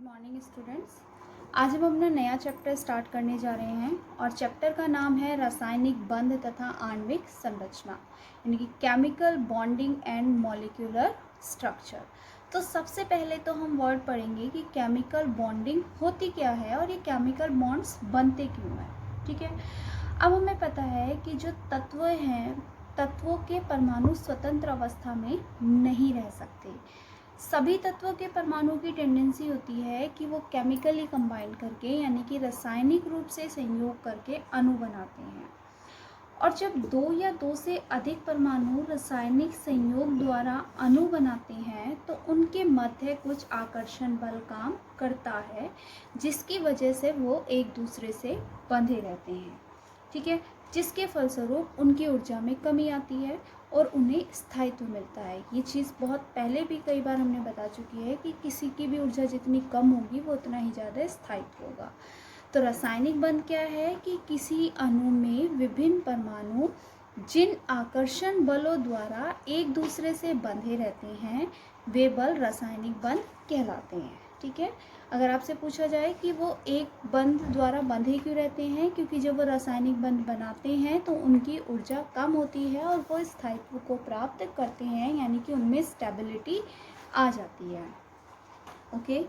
Good morning students. आज हम अपना नया चैप्टर स्टार्ट करने जा रहे हैं और चैप्टर का नाम है रासायनिक बंध तथा आणविक संरचना, यानी कि chemical bonding and molecular structure. तो सबसे पहले तो हम वर्ड पढ़ेंगे कि केमिकल बॉन्डिंग होती क्या है और ये केमिकल बॉन्ड्स बनते क्यों हैं। ठीक है, अब हमें पता है कि जो तत्व हैं, तत्वों के परमाणु स्वतंत्र अवस्था में नहीं रह सकते। सभी तत्वों के परमाणु की टेंडेंसी होती है कि वो केमिकली कंबाइन करके, यानी कि रासायनिक रूप से संयोग करके अणु बनाते हैं। और जब दो या दो से अधिक परमाणु रासायनिक संयोग द्वारा अणु बनाते हैं तो उनके मध्य कुछ आकर्षण बल काम करता है, जिसकी वजह से वो एक दूसरे से बंधे रहते हैं। ठीक है, जिसके फलस्वरूप उनकी ऊर्जा में कमी आती है और उन्हें स्थायित्व मिलता है। ये चीज़ बहुत पहले भी कई बार हमने बता चुकी है कि किसी की भी ऊर्जा जितनी कम होगी वो उतना ही ज़्यादा स्थायित्व होगा। तो रासायनिक बंध क्या है कि किसी अणु में विभिन्न परमाणु जिन आकर्षण बलों द्वारा एक दूसरे से बंधे रहते हैं वे बल रासायनिक बंध कहलाते हैं। ठीक है, अगर आपसे पूछा जाए कि वो एक बंध द्वारा बंधे क्यों रहते हैं, क्योंकि जब वो रासायनिक बंध बनाते हैं तो उनकी ऊर्जा कम होती है और वो स्थायित्व को प्राप्त करते हैं, यानी कि उनमें स्टेबिलिटी आ जाती है। ओके,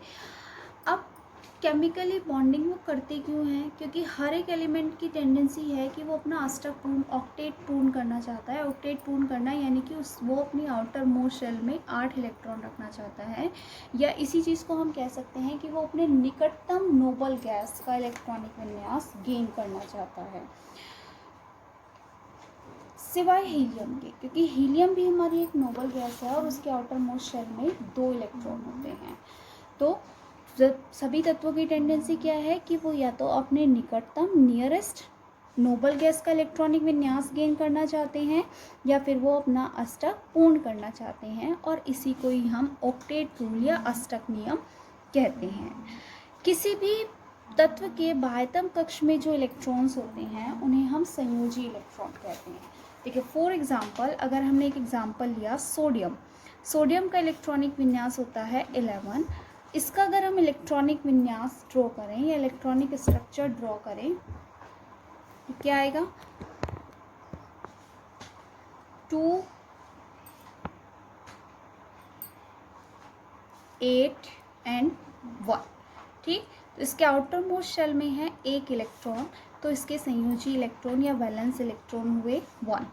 अब केमिकली बॉन्डिंग वो करते क्यों हैं, क्योंकि हर एक एलिमेंट की टेंडेंसी है कि वो अपना अष्टक पूर्ण, ऑक्टेट पूर्ण करना चाहता है। ऑक्टेट पूर्ण करना यानी कि वो अपनी आउटर मोस्ट शेल में 8 इलेक्ट्रॉन रखना चाहता है, या इसी चीज़ को हम कह सकते हैं कि वो अपने निकटतम नोबल गैस का इलेक्ट्रॉनिक विन्यास गेन करना चाहता है, सिवाय हीलियम के, क्योंकि हीलियम भी हमारी एक नोबल गैस है और उसके आउटर मोस्ट शेल में 2 इलेक्ट्रॉन होते हैं। तो सभी तत्वों की टेंडेंसी क्या है कि वो या तो अपने निकटतम नियरेस्ट नोबल गैस का इलेक्ट्रॉनिक विन्यास गेन करना चाहते हैं या फिर वो अपना अष्टक पूर्ण करना चाहते हैं, और इसी को ही हम ऑक्टेट रूल या अष्टक नियम कहते हैं। किसी भी तत्व के बाह्यतम कक्ष में जो इलेक्ट्रॉन्स होते हैं उन्हें हम संयोजी इलेक्ट्रॉन कहते हैं। ठीक है, फॉर एग्जाम्पल अगर हमने एक एग्जाम्पल लिया सोडियम का इलेक्ट्रॉनिक विन्यास होता है 11। इसका अगर हम इलेक्ट्रॉनिक विन्यास ड्रॉ करें या इलेक्ट्रॉनिक स्ट्रक्चर ड्रॉ करें तो क्या आएगा, 2 8 एंड 1। ठीक, तो इसके आउटर मोस्ट शेल में है 1 इलेक्ट्रॉन, तो इसके संयोजी इलेक्ट्रॉन या वैलेंस इलेक्ट्रॉन हुए 1।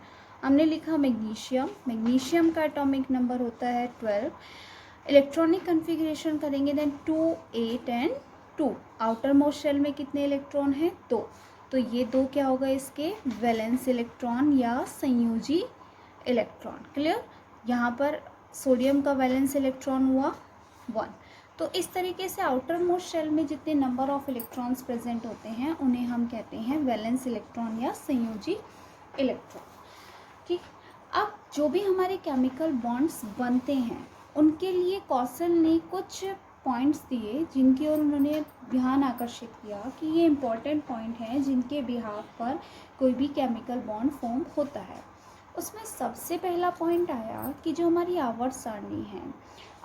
हमने लिखा मैग्नीशियम का एटॉमिक नंबर होता है 12। इलेक्ट्रॉनिक कन्फिग्रेशन करेंगे then 2 8 and 2। Outermost shell में कितने इलेक्ट्रॉन हैं, 2। तो ये 2 क्या होगा, इसके वैलेंस इलेक्ट्रॉन या संयोजी इलेक्ट्रॉन। क्लियर, यहाँ पर सोडियम का वैलेंस इलेक्ट्रॉन हुआ 1। तो इस तरीके से आउटर मोस्ट शेल में जितने नंबर ऑफ इलेक्ट्रॉन्स प्रेजेंट होते हैं उन्हें हम कहते हैं वैलेंस इलेक्ट्रॉन या संयोजी इलेक्ट्रॉन। ठीक, अब जो भी हमारे केमिकल बॉन्ड्स बनते हैं उनके लिए कौशल ने कुछ पॉइंट्स दिए जिनकी ओर उन्होंने ध्यान आकर्षित किया कि ये इम्पॉर्टेंट पॉइंट हैं जिनके बिहाफ पर कोई भी केमिकल बॉन्ड फॉर्म होता है। उसमें सबसे पहला पॉइंट आया कि जो हमारी आवर्त सारणी है,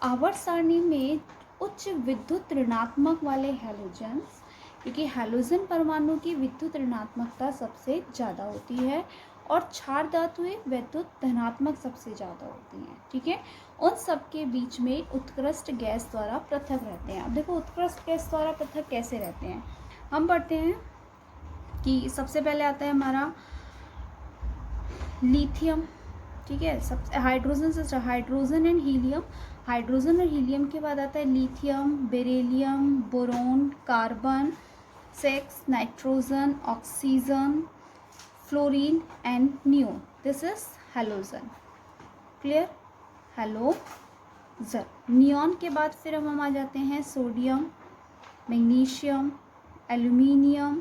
आवर्त सारणी में उच्च विद्युत ऋणात्मक वाले हैलोजन्स, क्योंकि हैलोजन परमाणु की विद्युत ऋणात्मकता सबसे ज़्यादा होती है और क्षार धातुएं विद्युत धनात्मक सबसे ज़्यादा होती हैं। ठीक है, उन सब के बीच में उत्कृष्ट गैस द्वारा पृथक रहते हैं। अब देखो उत्कृष्ट गैस द्वारा पृथक कैसे रहते हैं, हम पढ़ते हैं कि सबसे पहले आता है हमारा लिथियम। ठीक है, सब हाइड्रोजन से हाइड्रोजन एंड हीलियम, हाइड्रोजन और हीलियम के बाद आता है lithium, beryllium, boron, carbon, sex, nitrogen, oxygen, fluorine and neon. This is halogen. Clear, halogen. Neon के बाद फिर हम आ जाते हैं सोडियम, मैग्नीशियम, एल्यूमिनियम,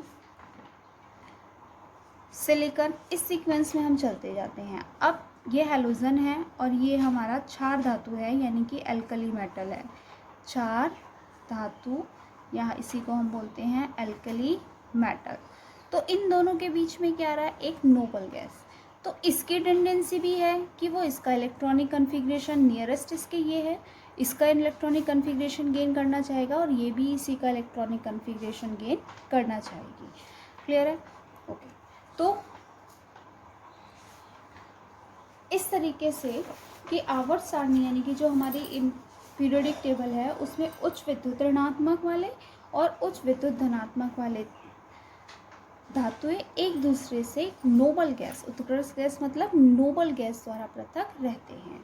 सिलिकॉन। इस सीक्वेंस में हम चलते जाते हैं। अब ये हैलोजन है और ये हमारा क्षार धातु है, यानी कि एल्कली मेटल है, क्षार धातु, यहाँ इसी को हम बोलते हैं एल्कली मेटल। तो इन दोनों के बीच में क्या रहा है, एक नोबल गैस। तो इसकी टेंडेंसी भी है कि वो इसका इलेक्ट्रॉनिक कन्फिग्रेशन नियरेस्ट इसके ये है, इसका इलेक्ट्रॉनिक कन्फिग्रेशन गेन करना चाहेगा और ये भी इसी का इलेक्ट्रॉनिक कन्फिग्रेशन गेन करना चाहेगी। क्लियर है? ओके। तो इस तरीके से कि आवर्त सारणी यानी कि जो हमारी पीरियोडिक टेबल है उसमें उच्च विद्युत ऋणात्मक वाले और उच्च विद्युत धनात्मक वाले धातुएं एक दूसरे से नोबल गैस, उत्कृष्ट गैस मतलब नोबल गैस द्वारा पृथक रहते हैं।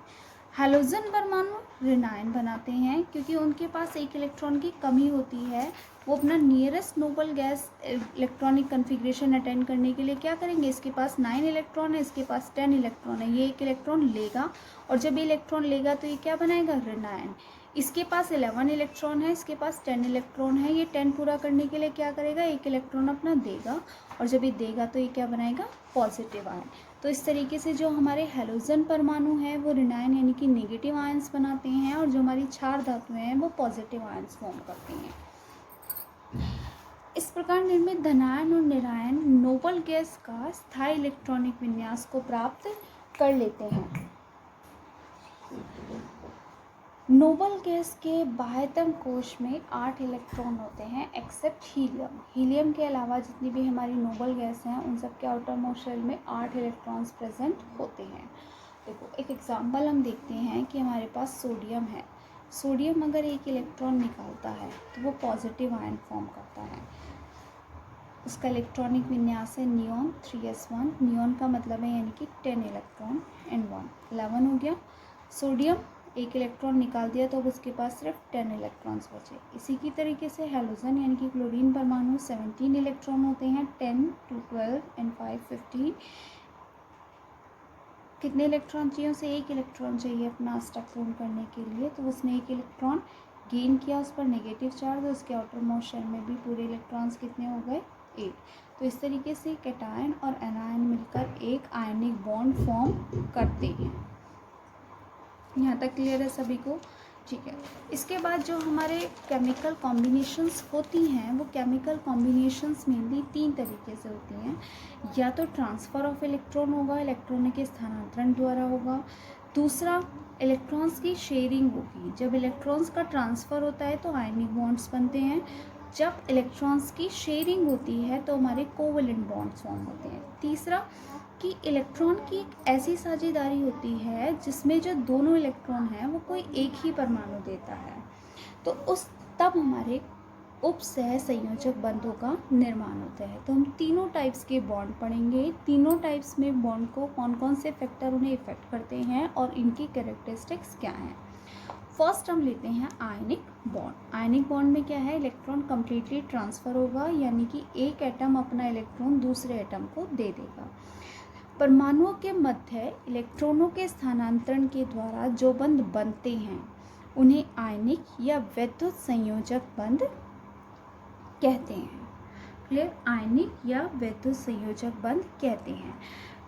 हैलोजन परमाणु ऋणायन बनाते हैं क्योंकि उनके पास एक इलेक्ट्रॉन की कमी होती है। वो अपना nearest noble gas electronic configuration attend करने के लिए क्या करेंगे, इसके पास 9 इलेक्ट्रॉन है, इसके पास 10 इलेक्ट्रॉन है, ये एक इलेक्ट्रॉन लेगा और जब ये इलेक्ट्रॉन लेगा तो ये क्या बनाएगा, ऋणायन। इसके पास 11 इलेक्ट्रॉन है, इसके पास 10 इलेक्ट्रॉन है, ये 10 पूरा करने के लिए क्या करेगा, एक इलेक्ट्रॉन अपना देगा और जब ये देगा तो ये क्या बनाएगा, पॉजिटिव आयन। तो इस तरीके से जो हमारे हैलोजन परमाणु हैं वो ऋणायन यानी कि नेगेटिव आयंस बनाते हैं और जो हमारी क्षार धातुएं हैं वो पॉजिटिव आयंस फॉर्म करती हैं। इस प्रकार निर्मित धनायन और निरायन नोबल गैस का स्थायी इलेक्ट्रॉनिक विन्यास को प्राप्त कर लेते हैं। नोबल गैस के बाह्यतम कोश में 8 इलेक्ट्रॉन होते हैं एक्सेप्ट हीलियम। हीलियम के अलावा जितनी भी हमारी नोबल गैस हैं उन सब के आउटर मोस्ट शेल में 8 इलेक्ट्रॉन्स प्रेजेंट होते हैं। देखो एक एग्जांपल हम देखते हैं कि हमारे पास सोडियम है। सोडियम अगर एक इलेक्ट्रॉन निकालता है तो वो पॉजिटिव आयन फॉर्म करता है। उसका इलेक्ट्रॉनिक विन्यास है नियॉन 3s1। नियॉन का मतलब है यानी कि 10 इलेक्ट्रॉन एंड 1 11 हो गया। सोडियम एक इलेक्ट्रॉन निकाल दिया तो अब उसके पास सिर्फ 10 इलेक्ट्रॉन्स बचे। इसी की तरीके से हैलोजन यानी कि क्लोरीन परमाणु 17 इलेक्ट्रॉन होते हैं, 10 to 12 एंड 5 15। कितने इलेक्ट्रॉन चाहिए, उसे एक इलेक्ट्रॉन चाहिए अपना अष्टक पूर्ण करने के लिए, तो उसने एक इलेक्ट्रॉन गेन किया, उस पर नेगेटिव चार्ज, तो उसके आउटर मोस्ट शेल में भी पूरे इलेक्ट्रॉन्स कितने हो गए, 8। तो इस तरीके से कैटायन और एनायन मिलकर एक आयनिक बॉन्ड फॉर्म करते हैं। यहाँ तक क्लियर है सभी को? ठीक है। इसके बाद जो हमारे केमिकल कॉम्बिनेशंस होती हैं वो केमिकल कॉम्बिनेशंस मेनली 3 तरीके से होती हैं। या तो ट्रांसफ़र ऑफ इलेक्ट्रॉन होगा, इलेक्ट्रॉनों के स्थानांतरण द्वारा होगा। दूसरा इलेक्ट्रॉन्स की शेयरिंग होगी। जब इलेक्ट्रॉन्स का ट्रांसफ़र होता है तो आयनिक बॉन्ड्स बनते हैं, जब इलेक्ट्रॉन्स की शेयरिंग होती है तो हमारे कोवेलेंट बॉन्ड्स फॉर्म होते हैं। तीसरा कि इलेक्ट्रॉन की एक ऐसी साझेदारी होती है जिसमें जो दोनों इलेक्ट्रॉन हैं वो कोई एक ही परमाणु देता है, तो उस तब हमारे उपसह संयोजक बंधों का निर्माण होता है। तो हम तीनों टाइप्स के बॉन्ड पढ़ेंगे। तीनों टाइप्स में बॉन्ड को कौन कौन से फैक्टर उन्हें इफेक्ट करते हैं और इनकी कैरेक्टरिस्टिक्स क्या हैं। फर्स्ट हम लेते हैं आयनिक बॉन्ड। आयनिक बॉन्ड में क्या है, इलेक्ट्रॉन कम्प्लीटली ट्रांसफ़र होगा यानी कि एक एटम अपना इलेक्ट्रॉन दूसरे एटम को दे देगा। परमाणुओं के मध्य इलेक्ट्रॉनों के स्थानांतरण के द्वारा जो बंध बनते हैं उन्हें आयनिक या वैद्युत संयोजक बंध कहते हैं। क्लियर? आयनिक या वैद्युत संयोजक बंध कहते हैं।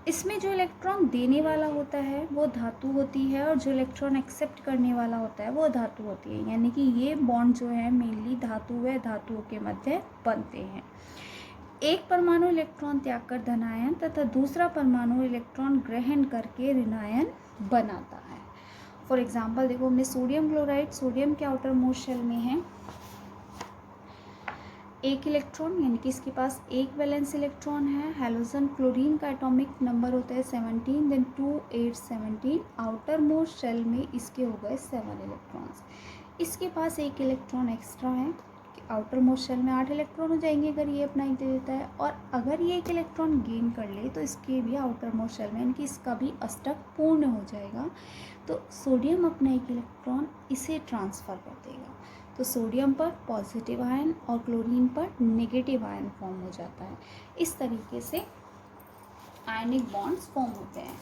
इसमें जो इलेक्ट्रॉन देने वाला होता है वो धातु होती है और जो इलेक्ट्रॉन एक्सेप्ट करने वाला होता है वो धातु होती है, यानी कि ये बॉन्ड जो है मेनली धातु व धातुओं के मध्य बनते हैं। एक परमाणु इलेक्ट्रॉन त्याग कर धनायन तथा दूसरा परमाणु इलेक्ट्रॉन ग्रहण करके ऋणायन बनाता है। फॉर एग्जाम्पल देखो हमने सोडियम क्लोराइड, सोडियम के आउटर मोस्ट शेल में है एक इलेक्ट्रॉन यानी कि इसके पास एक वैलेंस इलेक्ट्रॉन है। हैलोजन क्लोरीन का एटॉमिक नंबर होता है 17, देन 2 8 17। आउटर मोस्ट शेल में इसके हो गए 7 इलेक्ट्रॉन्स। इसके पास एक इलेक्ट्रॉन एक्स्ट्रा है, आउटर मोस्ट शेल में 8 इलेक्ट्रॉन हो जाएंगे अगर ये अपना ही दे देता है, और अगर ये एक इलेक्ट्रॉन गेन कर ले तो इसके भी आउटर मोस्ट शेल में यानी कि इसका भी अष्टक पूर्ण हो जाएगा। तो सोडियम अपना एक इलेक्ट्रॉन इसे ट्रांसफ़र कर देगा, तो सोडियम पर पॉजिटिव आयन और क्लोरीन पर नेगेटिव आयन फॉर्म हो जाता है। इस तरीके से आयनिक बॉन्ड्स फॉर्म होते हैं।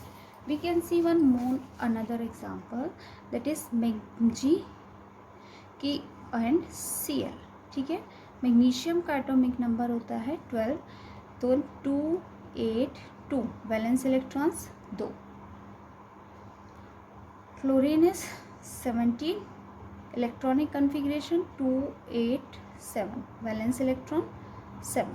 We can see one more another example that is magnesium की एंड Cl। ठीक है, मैग्नीशियम का एटॉमिक नंबर होता है 12, तो 2 8 2 valence electrons 2। Chlorine is 17, electronic configuration 2 8 7 valence electron 7।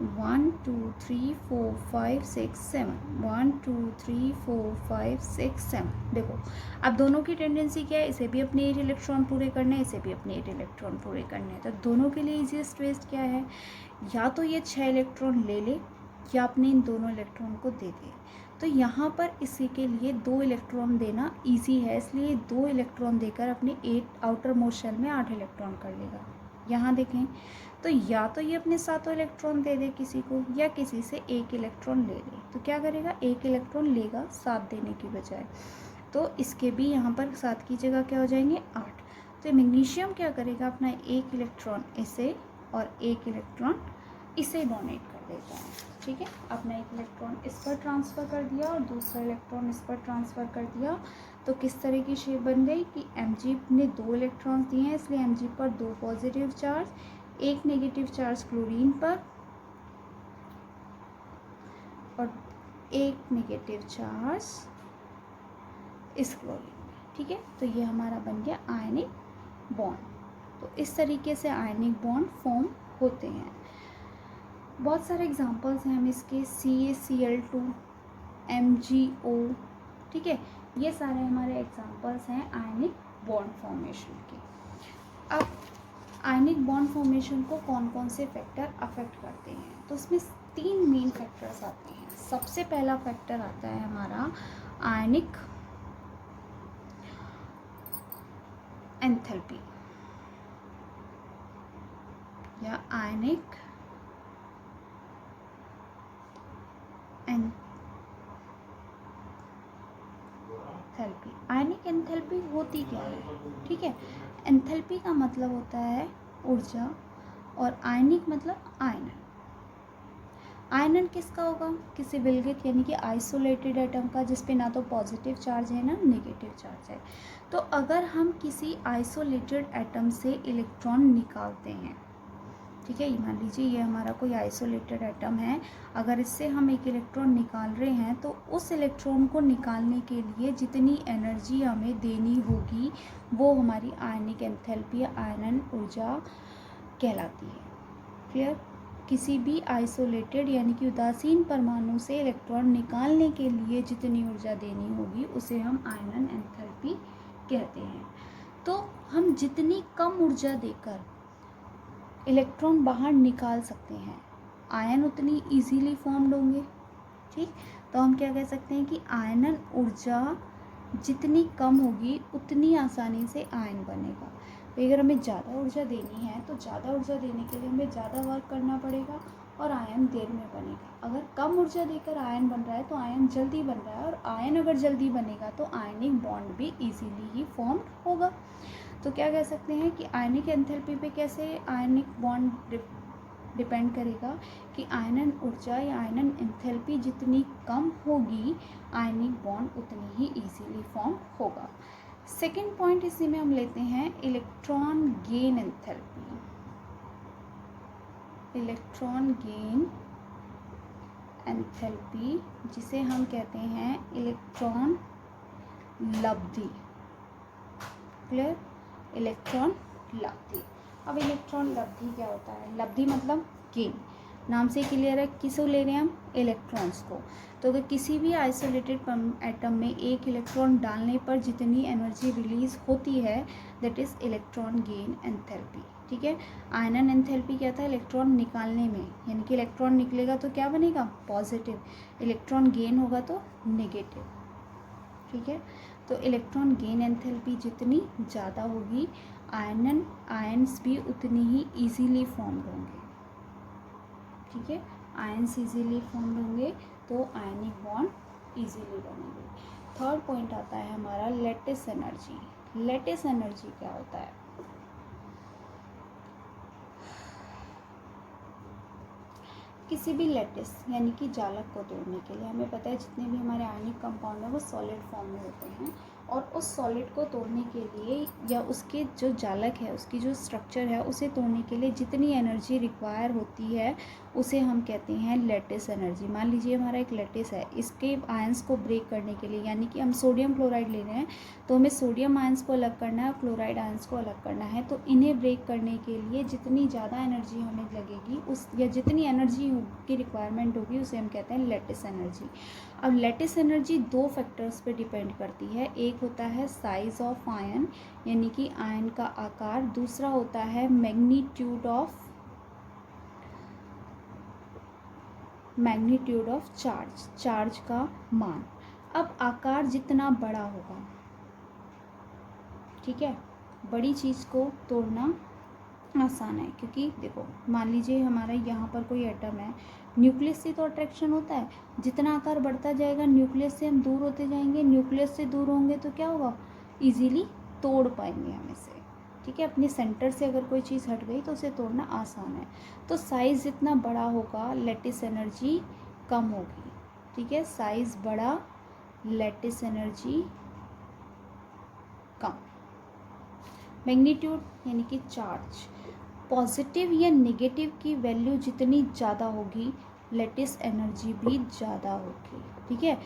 1 2 3 4 5 6 7 1 2 3 4 5 6 7। देखो अब दोनों की टेंडेंसी क्या है, इसे भी अपने 8 इलेक्ट्रॉन पूरे करने हैं, इसे भी अपने 8 इलेक्ट्रॉन पूरे करने हैं। तो दोनों के लिए इजीएस्ट वे क्या है, या तो ये 6 इलेक्ट्रॉन ले ले या अपने इन दोनों इलेक्ट्रॉन को दे दे। तो यहाँ पर इसी के लिए 2 इलेक्ट्रॉन देना ईजी है, इसलिए 2 इलेक्ट्रॉन देकर अपने 8 आउटर मोस्ट शेल में 8 इलेक्ट्रॉन कर लेगा। यहाँ देखें तो या तो ये अपने 7 इलेक्ट्रॉन दे दे किसी को, या किसी से 1 इलेक्ट्रॉन ले ले। तो क्या करेगा, 1 इलेक्ट्रॉन लेगा 7 देने की बजाय। तो इसके भी यहाँ पर 7 की जगह क्या हो जाएंगे 8। तो मैग्नीशियम क्या करेगा, अपना 1 इलेक्ट्रॉन इसे और 1 इलेक्ट्रॉन इसे डोनेट कर देता है। ठीक है, अपना 1 इलेक्ट्रॉन इस पर ट्रांसफ़र कर दिया और दूसरा इलेक्ट्रॉन इस पर ट्रांसफ़र कर दिया। तो किस तरह की शेप बन गई कि Mg ने 2 इलेक्ट्रॉन्स दिए हैं, इसलिए Mg पर 2 positive charge, 1 negative charge chlorine पर और 1 नेगेटिव चार्ज इस क्लोरीन में। ठीक है, तो ये हमारा बन गया आयनिक बॉन्ड। तो इस तरीके से आयनिक बॉन्ड फॉर्म होते हैं। बहुत सारे एग्जांपल्स हैं हम इसके, CaCl2, MgO। ठीक है, ये सारे हमारे एग्जांपल्स हैं आयनिक बॉन्ड फॉर्मेशन के। अब आयनिक बॉन्ड फॉर्मेशन को कौन कौन से फैक्टर अफेक्ट करते हैं, तो इसमें 3 मेन फैक्टर्स आते हैं। सबसे पहला फैक्टर आता है हमारा आयनिक एंथैल्पी या आयनिक एंथैल्पी। आयनिक एंथैल्पी होती क्या है, ठीक है। एंथैल्पी का मतलब होता है ऊर्जा और आयनिक मतलब आयनन। आयनन किसका होगा, किसी विलगित यानी कि आइसोलेटेड एटम का, जिस पे ना तो पॉजिटिव चार्ज है ना नेगेटिव चार्ज है। तो अगर हम किसी आइसोलेटेड एटम से इलेक्ट्रॉन निकालते हैं, ठीक है, मान लीजिए ये हमारा कोई आइसोलेटेड एटम है, अगर इससे हम एक इलेक्ट्रॉन निकाल रहे हैं तो उस इलेक्ट्रॉन को निकालने के लिए जितनी एनर्जी हमें देनी होगी वो हमारी आयनिक एंथैल्पी या आयनन ऊर्जा कहलाती है। क्लियर। किसी भी आइसोलेटेड यानी कि उदासीन परमाणु से इलेक्ट्रॉन निकालने के लिए जितनी ऊर्जा देनी होगी उसे हम आयनन एंथैल्पी कहते हैं। तो हम जितनी कम ऊर्जा देकर इलेक्ट्रॉन बाहर निकाल सकते हैं, आयन उतनी इजीली फॉर्म्ड होंगे। ठीक, तो हम क्या कह सकते हैं कि आयनन ऊर्जा जितनी कम होगी उतनी आसानी से आयन बनेगा। तो अगर हमें ज़्यादा ऊर्जा देनी है तो ज़्यादा ऊर्जा देने के लिए हमें ज़्यादा वर्क करना पड़ेगा और आयन देर में बनेगा। अगर कम ऊर्जा देकर आयन बन रहा है तो आयन जल्दी बन रहा है, और आयन अगर जल्दी बनेगा तो आयनिक बॉन्ड भी इजीली ही फॉर्म्ड होगा। तो क्या कह सकते हैं कि आयनिक एंथैल्पी पे कैसे आयनिक बॉन्ड डिपेंड करेगा कि आयनन ऊर्जा या आयनन एंथैल्पी जितनी कम होगी आयनिक बॉन्ड उतनी ही इजीली फॉर्म होगा। सेकेंड पॉइंट इसी में हम लेते हैं electron gain enthalpy. Electron gain enthalpy जिसे हम कहते हैं इलेक्ट्रॉन लब्धि। क्लियर, इलेक्ट्रॉन लब्धि। अब इलेक्ट्रॉन लब्धि क्या होता है, लब्धि मतलब गेन, नाम से क्लियर है, किसको ले रहे हैं हम, इलेक्ट्रॉन्स को। तो अगर किसी भी आइसोलेटेड एटम में एक इलेक्ट्रॉन डालने पर जितनी एनर्जी रिलीज होती है that is electron gain enthalpy. ठीक है, आयनन एंथैल्पी क्या था, इलेक्ट्रॉन निकालने में, यानी कि इलेक्ट्रॉन निकलेगा तो क्या बनेगा पॉजिटिव, इलेक्ट्रॉन गेन होगा तो नेगेटिव। ठीक है, तो इलेक्ट्रॉन गेन एंथैल्पी जितनी ज़्यादा होगी आयन्स भी उतनी ही इजीली फॉर्म्ड होंगे। ठीक है, आयन्स इजीली फॉर्म्ड होंगे तो आयनिक बॉन्ड इजीली बनेंगे। थर्ड पॉइंट आता है हमारा लैटिस एनर्जी। लैटिस एनर्जी क्या होता है, किसी भी लैटिस यानी कि जालक को तोड़ने के लिए हमें पता है जितने भी हमारे आयनिक कंपाउंड हैं वो सॉलिड फॉर्म में होते हैं और उस सॉलिड को तोड़ने के लिए या उसके जो जालक है, उसकी जो स्ट्रक्चर है, उसे तोड़ने के लिए जितनी एनर्जी रिक्वायर होती है उसे हम कहते हैं लैटिस एनर्जी। मान लीजिए हमारा एक लैटिस है, इसके आयंस को ब्रेक करने के लिए, यानी कि हम सोडियम क्लोराइड ले रहे हैं तो हमें सोडियम आयंस को अलग करना है और क्लोराइड आयंस को अलग करना है। तो इन्हें ब्रेक करने के लिए जितनी ज़्यादा एनर्जी हमें लगेगी उस या जितनी एनर्जी की रिक्वायरमेंट होगी उसे हम कहते हैं लैटिस एनर्जी। अब लैटिस एनर्जी दो फैक्टर्स पे डिपेंड करती है। एक होता है साइज़ ऑफ आयन, यानी कि आयन का आकार। दूसरा होता है मैग्नीट्यूड ऑफ चार्ज, चार्ज का मान। अब आकार जितना बड़ा होगा, ठीक है, बड़ी चीज़ को तोड़ना आसान है, क्योंकि देखो मान लीजिए हमारा यहाँ पर कोई एटम है, न्यूक्लियस से तो अट्रैक्शन होता है, जितना आकार बढ़ता जाएगा न्यूक्लियस से हम दूर होते जाएंगे, न्यूक्लियस से दूर होंगे तो क्या होगा, इजीली तोड़ पाएंगे हम इसे, ठीक है। अपने सेंटर से अगर कोई चीज़ हट गई तो उसे तोड़ना आसान है। तो साइज़ जितना बड़ा होगा लैटिस एनर्जी कम होगी, ठीक है, साइज़ बड़ा लैटिस एनर्जी कम। मैग्नीट्यूड यानी कि चार्ज, पॉजिटिव या नेगेटिव की वैल्यू जितनी ज़्यादा होगी लैटिस एनर्जी भी ज़्यादा होगी, ठीक है।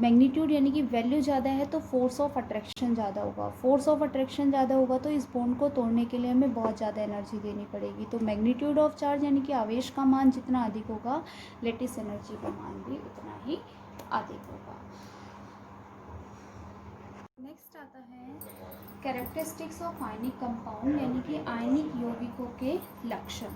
मैग्नीट्यूड यानी कि वैल्यू ज़्यादा है तो फोर्स ऑफ अट्रैक्शन ज़्यादा होगा, फोर्स ऑफ अट्रैक्शन ज़्यादा होगा तो इस बॉन्ड को तोड़ने के लिए हमें बहुत ज़्यादा एनर्जी देनी पड़ेगी। तो मैग्नीट्यूड ऑफ चार्ज यानी कि आवेश का मान जितना अधिक होगा लैटिस एनर्जी का मान भी उतना ही अधिक होगा। नेक्स्ट आता है कैरेक्टरिस्टिक्स ऑफ आयनिक कंपाउंड, यानी कि आयनिक यौगिकों के लक्षण।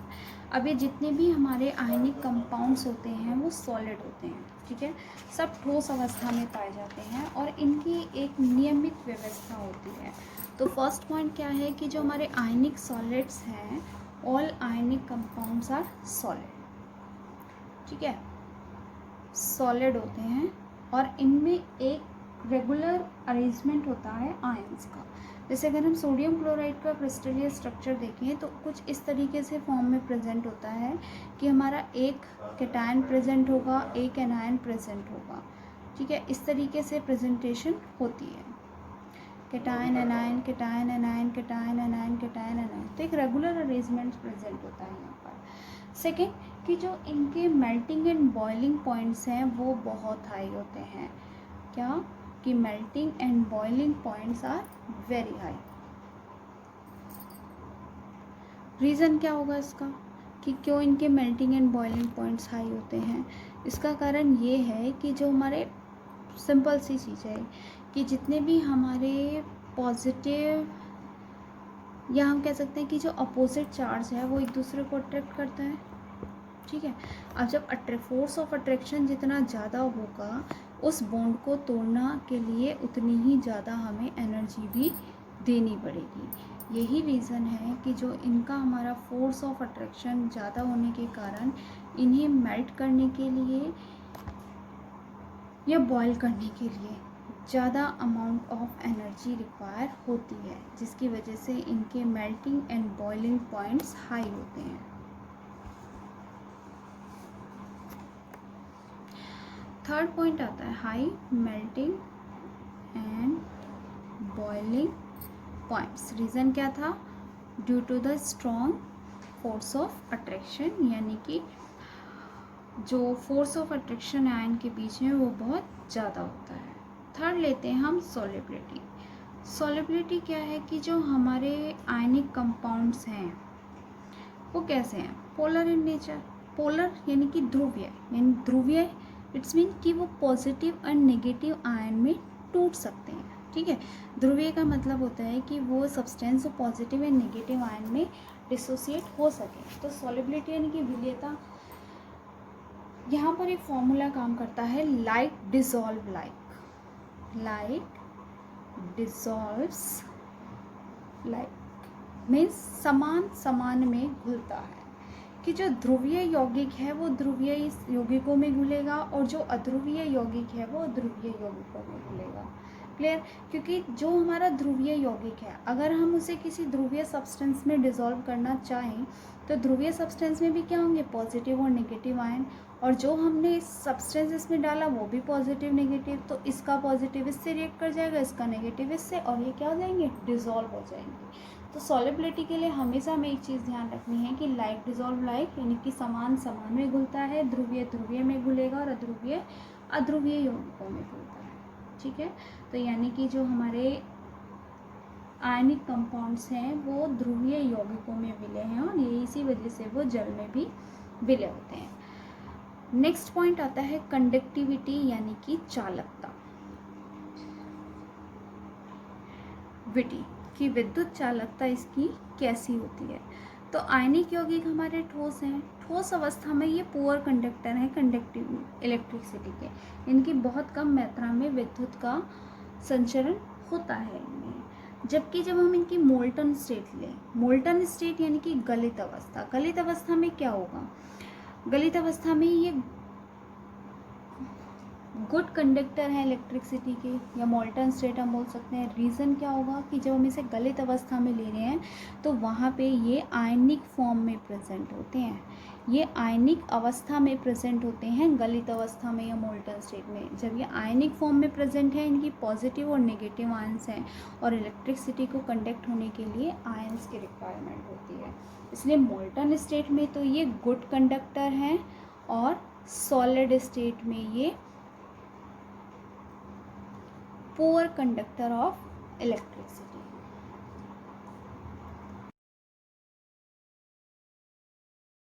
अब ये जितने भी हमारे आयनिक कंपाउंड्स होते हैं वो सॉलिड होते हैं, ठीक है, सब ठोस अवस्था में पाए जाते हैं और इनकी एक नियमित व्यवस्था होती है। तो फर्स्ट पॉइंट क्या है कि जो हमारे आयनिक सॉलिड्स हैं, all ionic compounds are solid, ठीक है, सॉलिड होते हैं और इनमें एक रेगुलर अरेंजमेंट होता है आयंस का। जैसे अगर हम सोडियम क्लोराइड का क्रिस्टलीय स्ट्रक्चर देखें तो कुछ इस तरीके से फॉर्म में प्रेजेंट होता है कि हमारा एक कैटायन प्रेजेंट होगा, एक एनायन प्रेजेंट होगा, ठीक है, इस तरीके से प्रेजेंटेशन होती है, cation anion, cation anion, cation anion, cation anion. तो एक रेगुलर अरेंजमेंट प्रेजेंट होता है यहाँ पर। सेकेंड कि जो इनके मेल्टिंग एंड बॉइलिंग पॉइंट्स हैं वो बहुत हाई होते हैं। क्या कि melting and boiling points are very high. Reason क्या होगा इसका कि क्यों इनके melting and boiling points high होते हैं? इसका कारण ये है कि जो हमारे सिंपल सी चीज़ है कि जितने भी हमारे पॉजिटिव या हम कह सकते हैं कि जो अपोजिट चार्ज है वो एक दूसरे को अट्रैक्ट करता है, ठीक है। अब जब फोर्स ऑफ अट्रैक्शन जितना ज़्यादा होगा उस बॉन्ड को तोड़ना के लिए उतनी ही ज़्यादा हमें एनर्जी भी देनी पड़ेगी। यही रीज़न है कि जो इनका हमारा फोर्स ऑफ अट्रैक्शन ज़्यादा होने के कारण इन्हें मेल्ट करने के लिए या बॉयल करने के लिए ज़्यादा अमाउंट ऑफ एनर्जी रिक्वायर होती है, जिसकी वजह से इनके melting and boiling points high होते हैं। थर्ड पॉइंट आता है high melting and boiling points. Reason क्या था? Due to the strong force of attraction, यानी कि जो फोर्स ऑफ अट्रैक्शन आयन के बीच में वो बहुत ज़्यादा होता है। थर्ड लेते हैं हम सॉल्युबिलिटी। सॉल्युबिलिटी क्या है कि जो हमारे आयनिक कंपाउंड्स हैं वो कैसे हैं? Polar in nature. पोलर यानी कि ध्रुवीय, यानी ध्रुवीय इट्स मीन कि वो पॉजिटिव और नेगेटिव आयन में टूट सकते हैं, ठीक है। ध्रुवीय का मतलब होता है कि वो substance positive and negative ion में डिसोसिएट हो सके। तो सॉल्युबिलिटी यानी कि विलेयता, यहाँ पर एक फॉर्मूला काम करता है, light dissolve like, light dissolves like means समान समान में घुलता है, कि जो ध्रुवीय यौगिक है वो ध्रुवीय यौगिकों में घुलेगा और जो अध्रुवीय यौगिक है वो अध्रुवीय यौगिकों में घुलेगा। क्लियर? क्योंकि जो हमारा ध्रुवीय यौगिक है अगर हम उसे किसी ध्रुवीय सब्सटेंस में डिसॉल्व करना चाहें तो ध्रुवीय सब्सटेंस में भी क्या होंगे? पॉजिटिव और नेगेटिव आयन, और जो हमने सब्सटेंस इसमें डाला वो भी पॉजिटिव नेगेटिव, तो इसका पॉजिटिव इससे रिएक्ट कर जाएगा, इसका नेगेटिव इससे, और ये क्या हो जाएंगे, डिज़ोल्व हो जाएंगे। तो सॉलिबिलिटी के लिए हमेशा हमें एक चीज़ ध्यान रखनी है कि लाइक डिज़ोल्व लाइक, यानी कि समान समान में घुलता है, ध्रुवीय ध्रुवीय में घुलेगा और अध्रुवीय अध्रुवीय यौगिकों में घुलता है। ठीक है, तो यानी कि जो हमारे आयनिक कंपाउंड्स हैं वो ध्रुवीय यौगिकों में विलय हैं और ये इसी वजह से वो जल में भी विलय होते हैं। नेक्स्ट पॉइंट आता है कंडक्टिविटी यानी कि चालकता, विटी की विद्युत चालकता इसकी कैसी होती है। तो आयनिक यौगिक हमारे ठोस हैं, ठोस अवस्था में ये पुअर कंडक्टर हैं कंडक्टिव इलेक्ट्रिसिटी के, इनकी बहुत कम मात्रा में विद्युत का संचरण होता है इनमें। जबकि जब हम इनकी मोल्टन स्टेट लें, मोल्टन स्टेट यानी कि गलित अवस्था, गलित अवस्था में क्या होगा, गलित अवस्था में ये गुड कंडक्टर है इलेक्ट्रिसिटी के, या मोल्टन स्टेट हम बोल सकते हैं। रीज़न क्या होगा कि जब हम इसे गलित अवस्था में ले रहे हैं तो वहाँ पे ये आयनिक फॉर्म में प्रेजेंट होते हैं, ये आयनिक अवस्था में प्रेजेंट होते हैं गलित अवस्था में या मोल्टन स्टेट में। जब ये आयनिक फॉर्म में प्रेजेंट है, इनकी पॉजिटिव और नेगेटिव आयंस हैं और इलेक्ट्रिसिटी को कंडक्ट होने के लिए आयंस की रिक्वायरमेंट होती है, इसलिए मोल्टन स्टेट में तो ये गुड कंडक्टर हैं और सॉलिड स्टेट में ये पुअर कंडक्टर ऑफ इलेक्ट्रिसिटी।